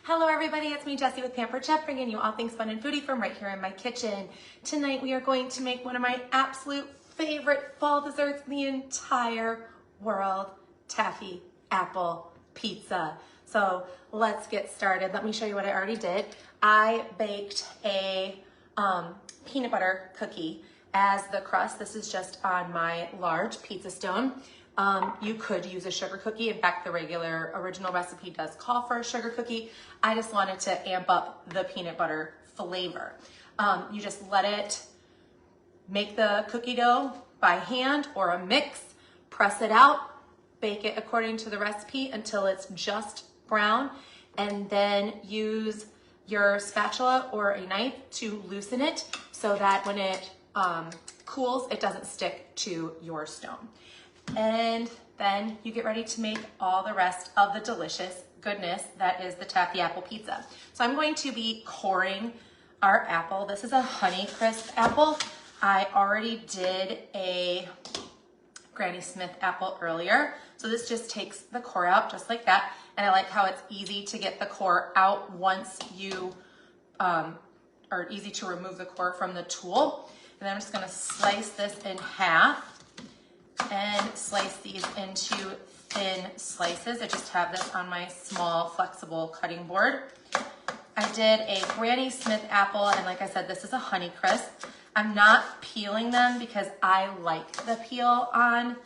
Hello everybody, it's me Jessie with Pampered Chef, bringing you all things fun and foodie from right here in my kitchen. Tonight we are going to make one of my absolute favorite fall desserts in the entire world, Taffy apple pizza. So let's get started. Let me show you what I already did. I baked a peanut butter cookie as the crust. This is just on my large pizza stone. You could use a sugar cookie. In fact, the regular original recipe does call for a sugar cookie. I just wanted to amp up the peanut butter flavor. You just let it make the cookie dough by hand or a mix, press it out, bake it according to the recipe until it's just brown, and then use your spatula or a knife to loosen it so that when it cools, it doesn't stick to your stone. And then you get ready to make all the rest of the delicious goodness that is the Taffy apple pizza. So I'm going to be coring our apple. This is a Honeycrisp apple. I already did a Granny Smith apple earlier. So this just takes the core out just like that. And I like how it's easy to get the core out once you, or easy to remove the core from the tool. And then I'm just gonna slice this in half and slice these into thin slices. I just have this on my small flexible cutting board. I did a Granny Smith apple, and like I said, this is a Honeycrisp. I'm not peeling them because I like the peel on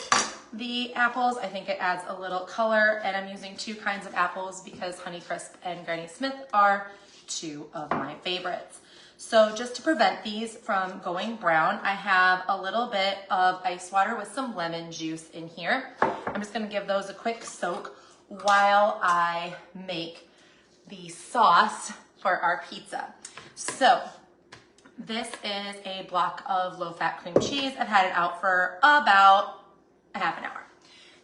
the apples. I think it adds a little color, and I'm using two kinds of apples because Honeycrisp and Granny Smith are two of my favorites. So just to prevent these from going brown, I have a little bit of ice water with some lemon juice in here. I'm just gonna give those a quick soak while I make the sauce for our pizza. So this is a block of low-fat cream cheese. I've had it out for about a half an hour.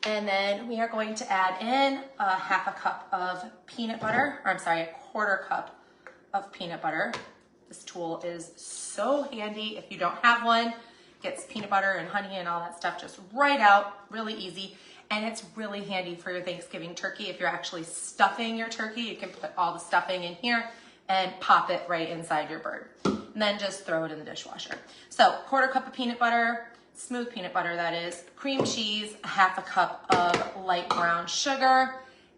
And then we are going to add in a half a cup of peanut butter, or I'm sorry, a quarter cup of peanut butter. This tool is so handy. If you don't have one, gets peanut butter and honey and all that stuff just right out, really easy. And it's really handy for your Thanksgiving turkey. If you're actually stuffing your turkey, you can put all the stuffing in here and pop it right inside your bird. And then just throw it in the dishwasher. So quarter cup of peanut butter, smooth peanut butter that is, cream cheese, a half a cup of light brown sugar,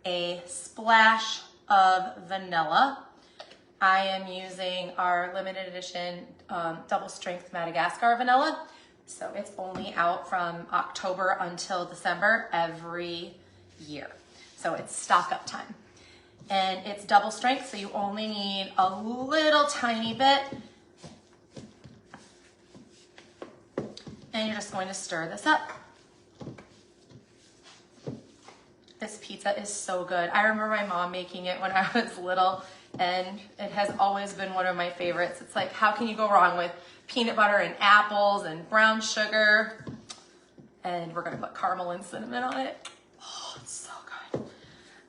a splash of vanilla. I am using our limited edition double strength Madagascar vanilla. So it's only out from October until December every year. So it's stock up time. And it's double strength, so you only need a little tiny bit. And you're just going to stir this up. This pizza is so good. I remember my mom making it when I was little, and it has always been one of my favorites. It's like, how can you go wrong with peanut butter and apples and brown sugar? And we're gonna put caramel and cinnamon on it. Oh, it's so good.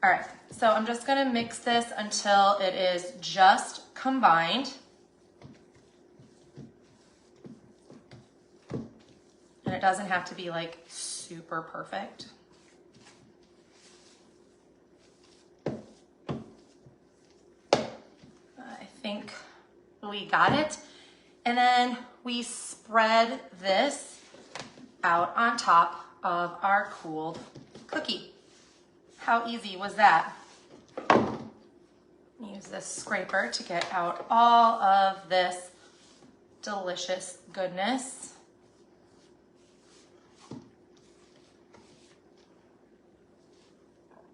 All right, so I'm just gonna mix this until it is just combined. And it doesn't have to be like super perfect. I think we got it. And then we spread this out on top of our cooled cookie. How easy was that? Use this scraper to get out all of this delicious goodness.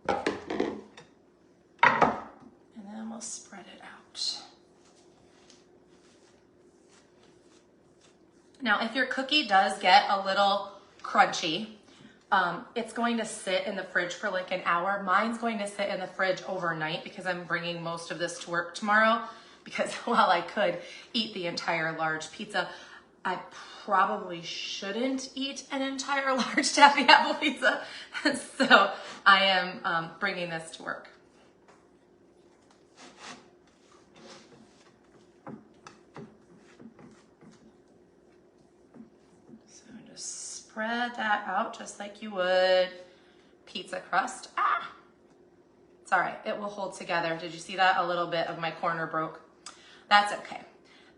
And then we'll spread it out. Now, if your cookie does get a little crunchy, it's going to sit in the fridge for like an hour. Mine's going to sit in the fridge overnight because I'm bringing most of this to work tomorrow, because while I could eat the entire large pizza, I probably shouldn't eat an entire large Taffy apple pizza. So I am bringing this to work. Spread that out just like you would pizza crust. all right, it will hold together. Did you see that? A little bit of my corner broke. That's okay.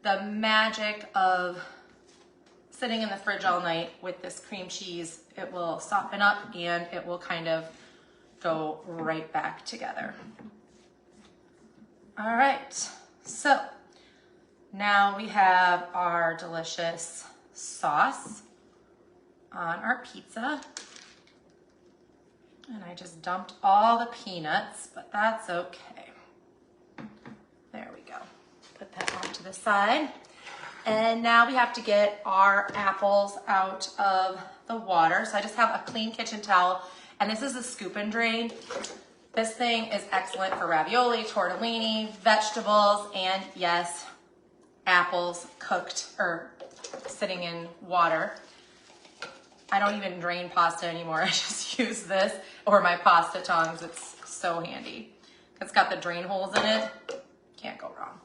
The magic of sitting in the fridge all night with this cream cheese, it will soften up and it will kind of go right back together. All right, so now we have our delicious sauce on our pizza. And I just dumped all the peanuts, but that's okay. There we go. Put that onto the side. And now we have to get our apples out of the water. So I just have a clean kitchen towel, and this is a scoop and drain. This thing is excellent for ravioli, tortellini, vegetables, and yes, apples cooked or sitting in water. I don't even drain pasta anymore. I just use this or my pasta tongs. It's so handy. It's got the drain holes in it. Can't go wrong.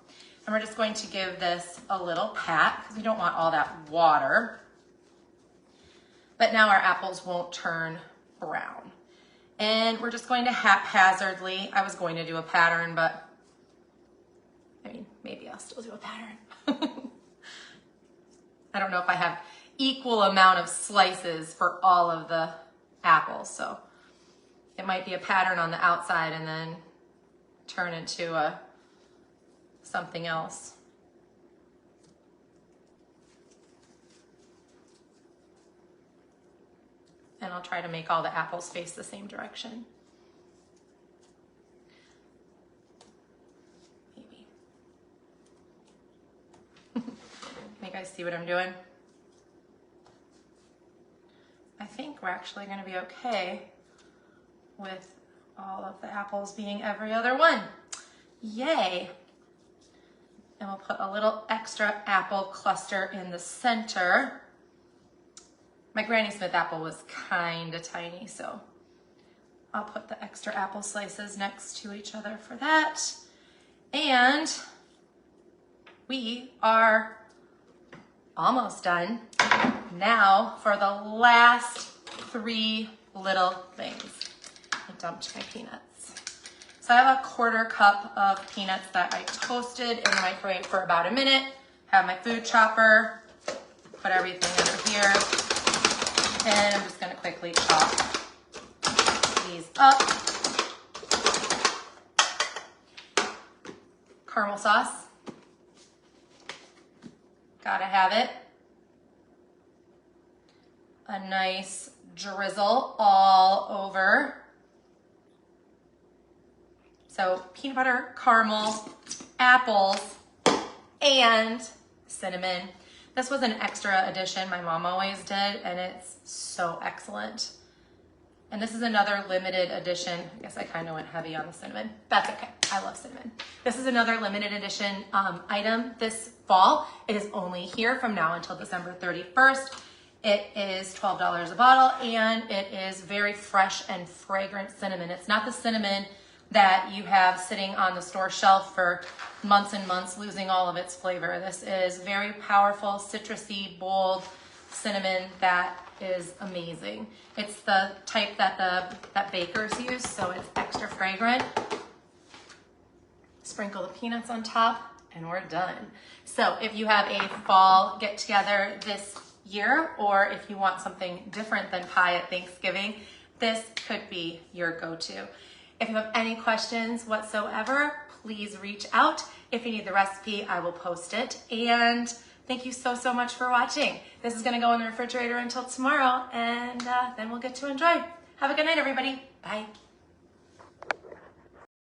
And we're just going to give this a little pat because we don't want all that water. But now our apples won't turn brown. And we're just going to haphazardly, I was going to do a pattern, but I mean, maybe I'll still do a pattern. I don't know if I have equal amount of slices for all of the apples, so it might be a pattern on the outside and then turn into something else. And I'll try to make all the apples face the same direction. Maybe. You guys see what I'm doing? I think we're actually going to be okay with all of the apples being every other one. Yay! And we'll put a little extra apple cluster in the center. My Granny Smith apple was kind of tiny, so I'll put the extra apple slices next to each other for that. And we are almost done. Now for the last 3 little things. I dumped my peanuts. So I have a 1/4 cup of peanuts that I toasted in the microwave for about a minute. Have my food chopper, put everything over here. And I'm just gonna quickly chop these up. Caramel sauce. Gotta have it. A nice drizzle all over. So peanut butter, caramel, apples, and cinnamon. This was an extra addition my mom always did, and it's so excellent. And this is another limited edition. I guess I kind of went heavy on the cinnamon. That's okay. I love cinnamon. This is another limited edition item this fall. It is only here from now until December 31st. It is $12 a bottle, and it is very fresh and fragrant cinnamon. It's not the cinnamon that you have sitting on the store shelf for months and months, losing all of its flavor. This is very powerful, citrusy, bold cinnamon that is amazing. It's the type that bakers use, so it's extra fragrant. Sprinkle the peanuts on top, and we're done. So if you have a fall get together this year, or if you want something different than pie at Thanksgiving, this could be your go-to. If you have any questions whatsoever, please reach out. If you need the recipe, I will post it. And thank you so, so much for watching. This is gonna go in the refrigerator until tomorrow, and then we'll get to enjoy. Have a good night, everybody. Bye.